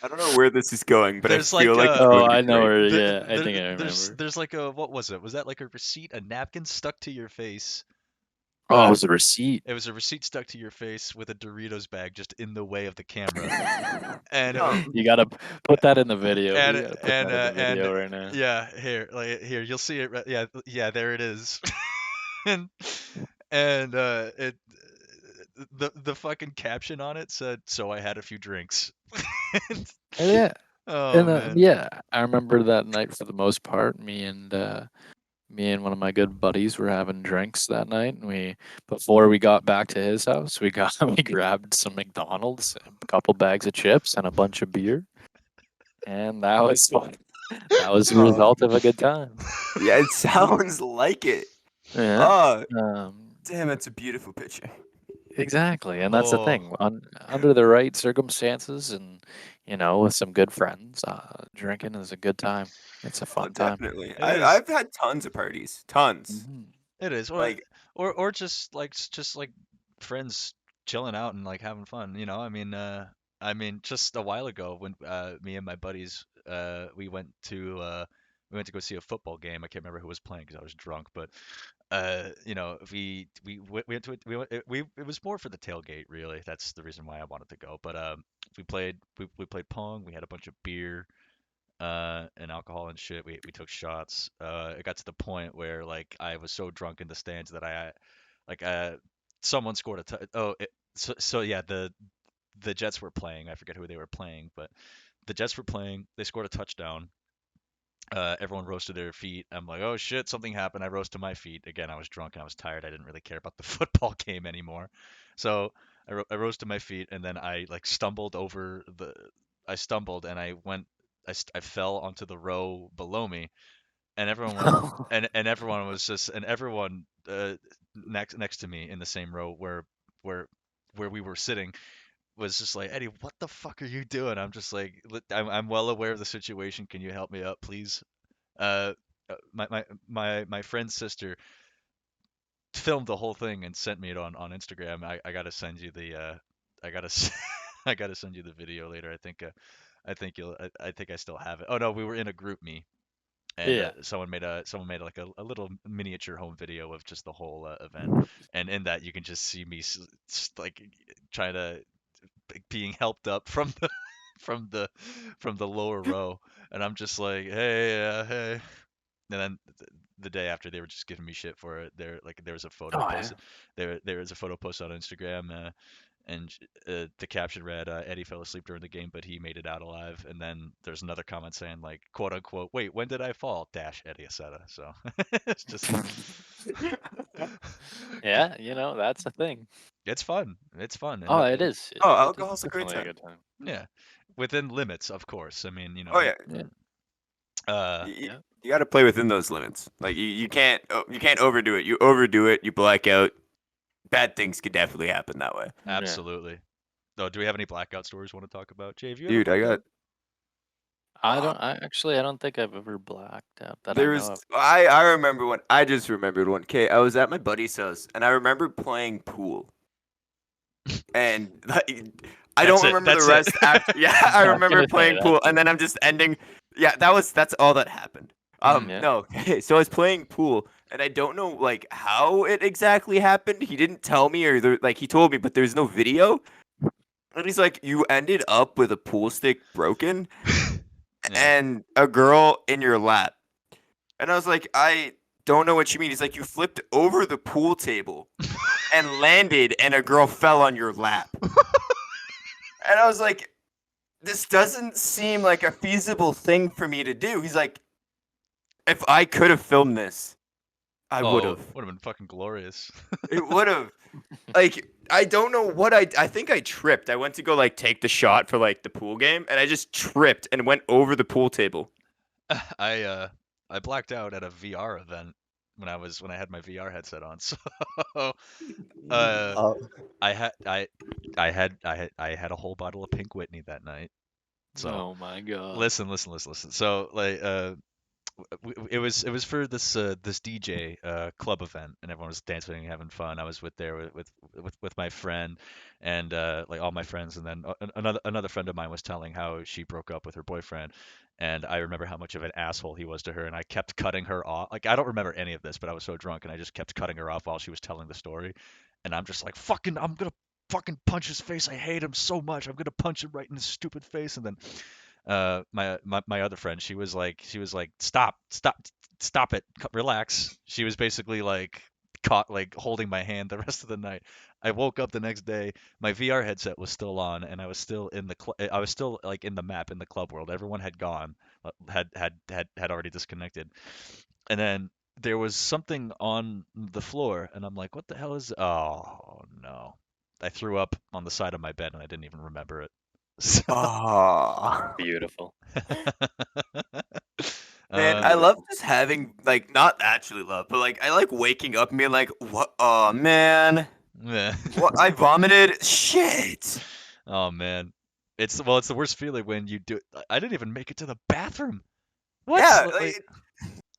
I don't know where this is going, but I there's feel like like it's a Oh, going to be I know great. where. Yeah, I think I there's remember. there's like a what was it? Was that like a receipt, a napkin stuck to your face Oh, it was a receipt. It was a receipt stuck to your face with a Doritos bag just in the way of the camera, and You gotta put that in the video. and You gotta put and that in the and video right now. yeah, here you'll see it. Yeah, there it is. and and it the fucking caption on it said, "So I had a few drinks." And yeah, Oh and man. yeah, I remember that night for the most part. Me and one of my good buddies were having drinks that night, and before we got back to his house, we grabbed some McDonald's, a couple bags of chips, and a bunch of beer, and that was fun. That was the Oh. result of a good time. Yeah, it sounds like it. Yeah. Oh, Um, damn, it's a beautiful picture. exactly, and that's the Oh, thing. Under the right circumstances, and with some good friends, drinking is a good time. It's a Oh, fun time. definitely. it is. I've had tons of parties. Tons. Mhm. It is. Like, Or just like friends chilling out and like having fun, I mean just a while ago when me and my buddies we went to go see a football game. I can't remember who was playing because I was drunk, but we went to it. It was more for the tailgate, really. That's the reason why I wanted to go. But we played pong. We had a bunch of beer and alcohol and shit. We took shots. It got to the point where like I was so drunk in the stands that like someone scored a so yeah, the Jets were playing. I forget who they were playing, but the Jets were playing. They scored a touchdown. Everyone rose to their feet. I'm like, oh shit, something happened. I rose to my feet. Again, I was drunk and I was tired. I didn't really care about the football game anymore. So I rose to my feet and then I like I stumbled and I fell onto the row below me and everyone next to me in the same row where where we were sitting was just like, Eddie, what the fuck are you doing? I'm just like, I'm well aware of the situation. Can you help me up, please? Uh, my friend's sister filmed the whole thing and sent me it on Instagram. I gotta send you I gotta I gotta send you the video later. I think I still have it. Oh no, we were in a group me and Yeah. someone made like a little miniature home video of just the whole event. And in that you can just see me like trying to being helped up from the from the from the lower row, and I'm just like, hey. And then the day after, they were just giving me shit for it. There was a photo Oh yeah. posted. There was a photo posted on Instagram, and the caption read, "Eddie fell asleep during the game, but he made it out alive." And then there's another comment saying like, "quote unquote," "Wait, when did I fall?" Dash Eddie Aceta. So it's just Yeah, that's the thing. it's fun. It's fun, and Oh, it is. oh, It's alcohol's a great definitely a time. good time. yeah, within limits, of course. I mean, Oh yeah. Yeah. uh, You, Yeah. you got to play within those limits. Like you can't overdo it. You overdo it, you black out. Bad things could definitely happen that way. Yeah. absolutely. Oh, do we have any blackout stories you want to talk about? Jay, have you ever Dude, I blacked got out? uh, I don't think I've ever blacked out that I there know was of. I remember one. I just remembered one. Okay, I was at my buddy's house and I remember playing pool. And like, I That's don't it. remember the That's it. rest after. Yeah, I I was remember gonna say playing pool that's and then I'm just ending. Yeah, that's all that happened. yeah. No. Okay, so I was playing pool and I don't know like how it exactly happened. He didn't tell me or like he told me, but there's no video. And he's like, "You ended up with a pool stick broken Yeah. and a girl in your lap." And I was like, "I don't know what you mean." He's like, "You flipped over the pool table and landed, and a girl fell on your lap." And I was like, "This doesn't seem like a feasible thing for me to do." He's like, "If I could have filmed this, I would Oh, have. would have been fucking glorious. It would have." Like, I don't know what I think I tripped. I went to go like take the shot for like the pool game, and I just tripped and went over the pool table. I blacked out at a VR event when I had my VR headset on. So uh Oh. I had I had a whole bottle of Pink Whitney that night. So Oh my god. listen. So like it was for this DJ club event, and everyone was dancing and having fun. I was with my friend and like all my friends, and then another friend of mine was telling how she broke up with her boyfriend, and I remember how much of an asshole he was to her, and I kept cutting her off. Like I don't remember any of this, but I was so drunk, and I just kept cutting her off while she was telling the story, and I'm just like, fucking, I'm gonna fucking punch his face. I hate him so much. I'm gonna punch him right in his stupid face, and then my other friend, she was like stop it, relax. She was basically like caught like holding my hand the rest of the night. I woke up the next day, my VR headset was still on, and I was still in the I was still like in the map in the club world. Everyone had gone, had already disconnected, and then there was something on the floor, and I'm like, what the hell is, oh no, I threw up on the side of my bed and I didn't even remember it. So, Oh. Beautiful. Man, I uh, love Beautiful. just having like not actually love, but like I like waking up and being like, what? Oh man, yeah. what? I vomited. Shit. Oh man, it's the worst feeling when you do. I didn't even make it to the bathroom. What? Yeah, Like,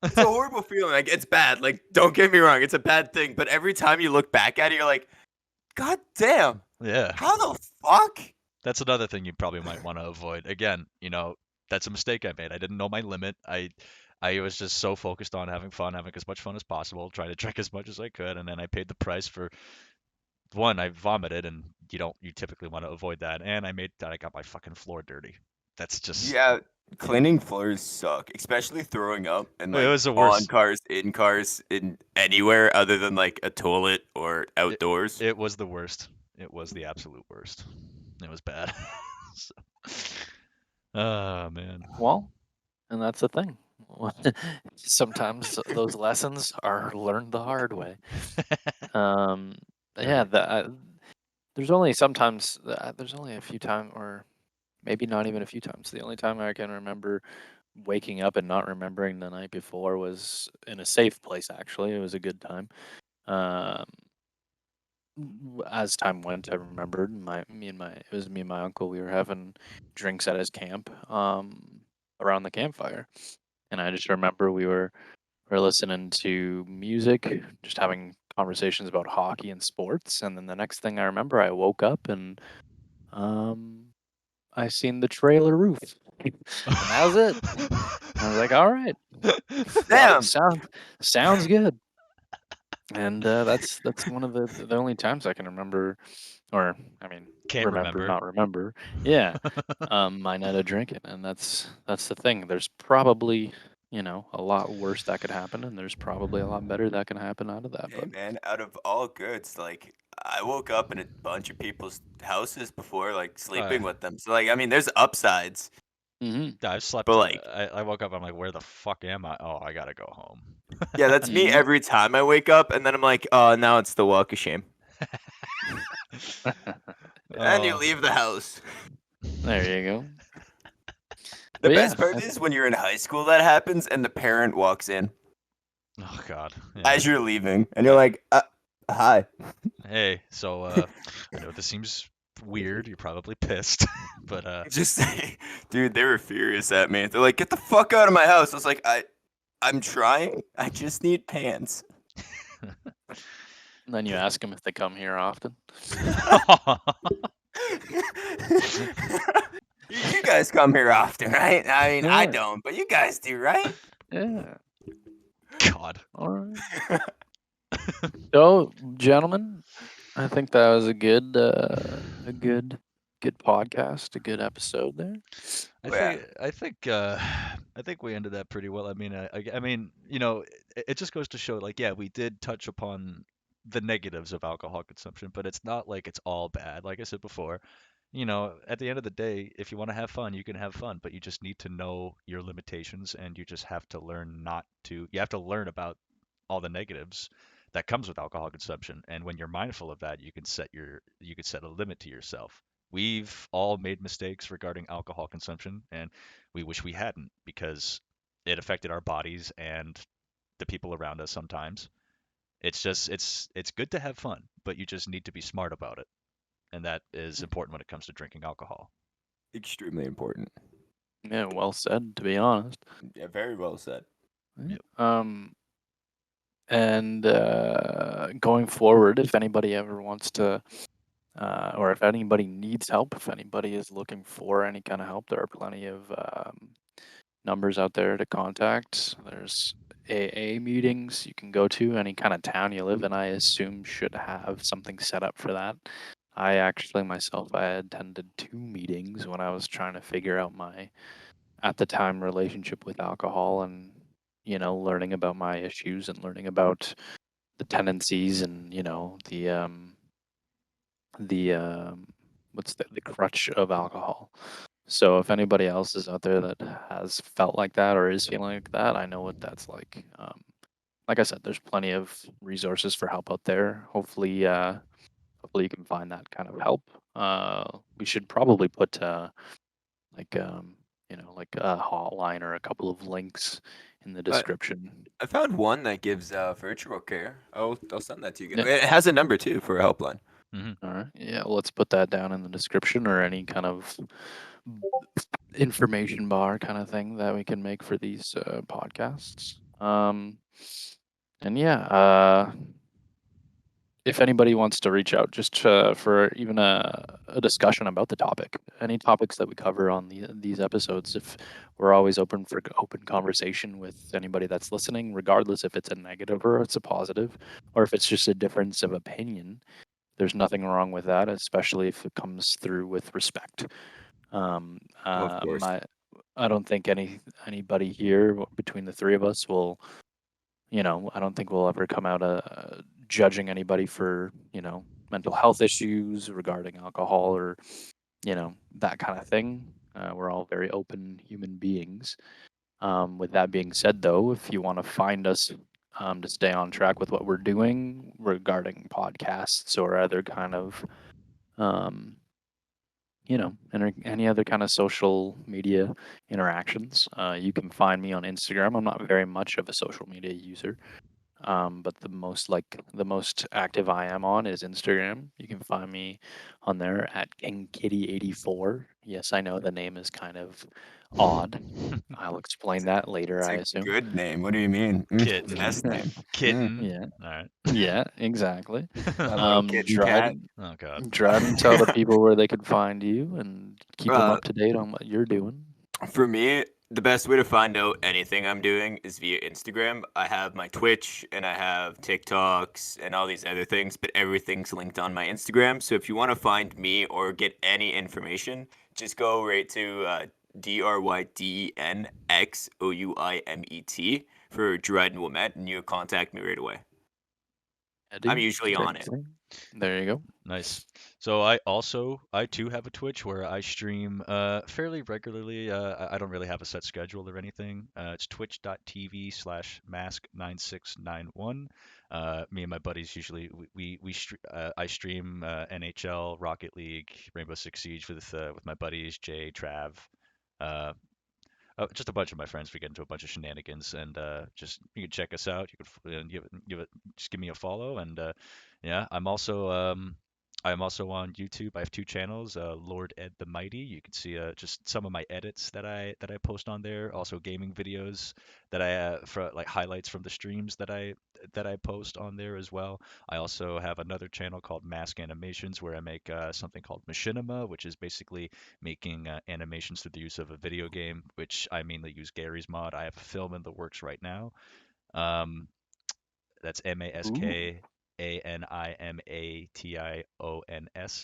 it's a horrible feeling. Like it's bad. Like don't get me wrong, it's a bad thing. But every time you look back at it, you're like, God damn, yeah. how the fuck? That's another thing you probably might want to avoid. Again, that's a mistake I made. I didn't know my limit. I was just so focused on having fun, having as much fun as possible, trying to drink as much as I could, and then I paid the price for one. I vomited, and you typically want to avoid that. And I got my fucking floor dirty. That's just Yeah, yeah. cleaning floors suck, especially throwing up and It like was the on worst. cars, in anywhere other than like a toilet or It outdoors. it was the worst. It was the absolute worst. It was bad. So, oh man. Well, and that's the thing. Sometimes those lessons are learned the hard way. Um, yeah, Every there's only a few times, or maybe not even a few times. The only time I can remember waking up and not remembering the night before was in a safe place. Actually, it was a good time. Um, as time went, I remembered it was me and my uncle. We were having drinks at his camp, around the campfire, and I just remember we were listening to music, just having conversations about hockey and sports, and then the next thing I remember, I woke up and um, I seen the trailer roof, and that was it. I was like, "All right, Damn. sounds good." And that's one of the only times I can remember, or I mean, Can't remember, remember. not remember. Yeah, my night of drinking, and that's the thing. There's probably a lot worse that could happen, and there's probably a lot better that can happen out of that. Hey But man, out of all goods, like I woke up in a bunch of people's houses before, like Oh, yeah. sleeping with them. So like, I mean, there's upsides, hmm I've but slept. like, I woke up. I'm like, where the fuck am I? Oh, I gotta go home. yeah, that's me hmm every time I wake up, and then I'm like, oh, now it's the walk of shame, and you Oh, leave the house. there you go. The But yeah, best part is when you're in high school that happens, and the parent walks in oh God. Yeah. as you're leaving, and you're Uh, like, hi. hey, so I know this seems weird. You're probably pissed, but Just, dude, they were furious at me. They're like, get the fuck out of my house. I was like, I'm trying. I just need pants. and then you ask them if they come here often. You guys come here often, right? I mean, I Yeah, don't, but you guys do, right? yeah. God. All right. So, gentlemen, I think that was a good podcast, a good episode there. I Yeah. think I think I think we ended that pretty well. I mean, I mean, it just goes to show, like, yeah, we did touch upon the negatives of alcohol consumption, but it's not like it's all bad. Like I said before, at the end of the day, if you want to have fun, you can have fun, but you just need to know your limitations, and you just have to learn not to. You have to learn about all the negatives that comes with alcohol consumption, and when you're mindful of that, you can set a limit to yourself. We've all made mistakes regarding alcohol consumption, and we wish we hadn't, because it affected our bodies and the people around us sometimes. It's just it's good to have fun, but you just need to be smart about it, and that is important when it comes to drinking alcohol. Extremely important. Yeah, well said, to be honest. Yeah, very well said. Yep. And going forward, if anybody ever wants to, or if anybody needs help, if anybody is looking for any kind of help, there are plenty of numbers out there to contact. There's AA meetings you can go to. Any kind of town you live in, I assume, should have something set up for that. I actually myself, I attended 2 meetings when I was trying to figure out my, at the time, relationship with alcohol, and learning about my issues and learning about the tendencies and the what's the crutch of alcohol. So if anybody else is out there that has felt like that or is feeling like that, I know what that's like. Like I said, there's plenty of resources for help out there. Hopefully you can find that kind of help. We should probably put like like a hotline or a couple of links in the But description. I found one that gives virtual care. I'll send that to you guys. Yeah. It has a number too for a helpline. Mm-hmm. All right. Yeah, let's put that down in the description or any kind of information bar kind of thing that we can make for these podcasts. And yeah, if anybody wants to reach out just for even a discussion about the topic, any topics that we cover on these episodes, if we're always open for open conversation with anybody that's listening, regardless if it's a negative or it's a positive, or if it's just a difference of opinion. There's nothing wrong with that, especially if it comes through with respect. Of course. I don't think anybody here between the three of us will, I don't think we'll ever come out judging anybody for, mental health issues regarding alcohol or, that kind of thing. We're all very open human beings. With that being said, though, if you want to find us to stay on track with what we're doing regarding podcasts or other kind of, um, any other kind of social media interactions, you can find me on Instagram. I'm not very much of a social media user, but the most active I am on is Instagram. You can find me on there at KingKitty84. Yes, I know the name is kind of odd. I'll explain that later, It's I a assume. good name. What do you mean? It's a nice Kitten. name. Kitten. Yeah, All right. yeah, exactly. My little kitten cat. Dryden, tell the people where they could find you and keep them Uh, up to date on what you're doing. For me, the best way to find out anything I'm doing is via Instagram. I have my Twitch and I have TikToks and all these other things, but everything's linked on my Instagram. So if you want to find me or get any information, just go right to DrydenXOuimet for Dryden Wilmette, and you contact me right away. I'm usually on it. There you go. Nice. So I too have a Twitch where I stream fairly regularly. I don't really have a set schedule or anything. It's twitch.tv/mask9691. Me and my buddies usually I stream NHL, Rocket League, Rainbow Six Siege with my buddies Jay, Trav, uh, just a bunch of my friends. We get into a bunch of shenanigans, and just you can check us out. You can just give me a follow, and yeah, I'm also on YouTube. I have 2 channels, Lord Ed the Mighty. You can see just some of my edits that I post on there. Also gaming videos that I for like highlights from the streams that I post on there as well. I also have another channel called MaskAnimations where I make something called Machinima, which is basically making animations through the use of a video game, which I mainly use Gary's mod. I have a film in the works right now. Um, that's MaskAnimations,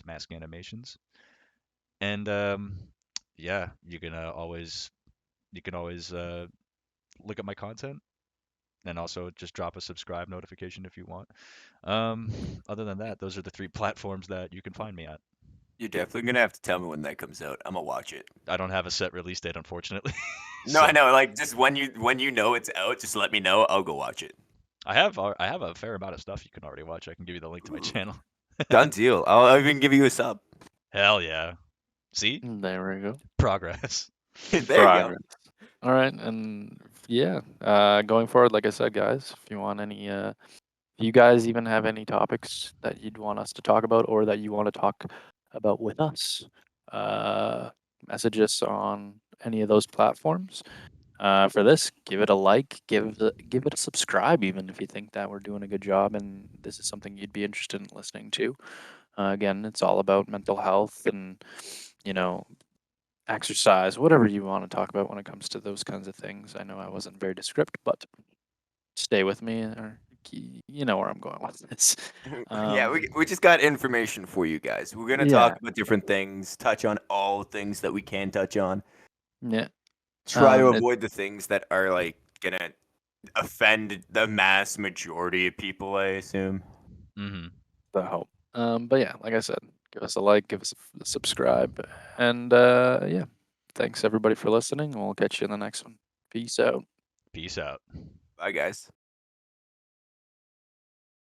Mask Animations. And yeah, you can always look at my content and also just drop a subscribe notification if you want. Um, Other than that, those are the 3 platforms that you can find me at. You're definitely gonna have to tell me when that comes out. I'm gonna watch it. I don't have a set release date, unfortunately. No, I So know. Like just when you know it's out, just let me know. I'll go watch it. I have a fair amount of stuff you can already watch. I can give you the link to my Ooh. channel. Done deal. I'll even give you a sub. Hell yeah. See? There we go. Progress. There you go. Progress. All right, and yeah, going forward, like I said, guys, if you want any, if you guys even have any topics that you'd want us to talk about or that you want to talk about with us, uh, message us on any of those platforms. for this, give it a like, give it a subscribe, even if you think that we're doing a good job and this is something you'd be interested in listening to. Again, it's all about mental health and, exercise, whatever you want to talk about when it comes to those kinds of things. I know I wasn't very descriptive, but stay with me, or you know where I'm going with this. Yeah, we just got information for you guys. We're gonna Yeah, talk about different things, touch on all things that we can touch on. yeah. Try to It, avoid the things that are like gonna offend the mass majority of people, I assume. Mm-hmm. the hope. But yeah, like I said, give us a like, give us a subscribe, and yeah, thanks everybody for listening. We'll catch you in the next one. Peace out. Peace out. Bye, guys.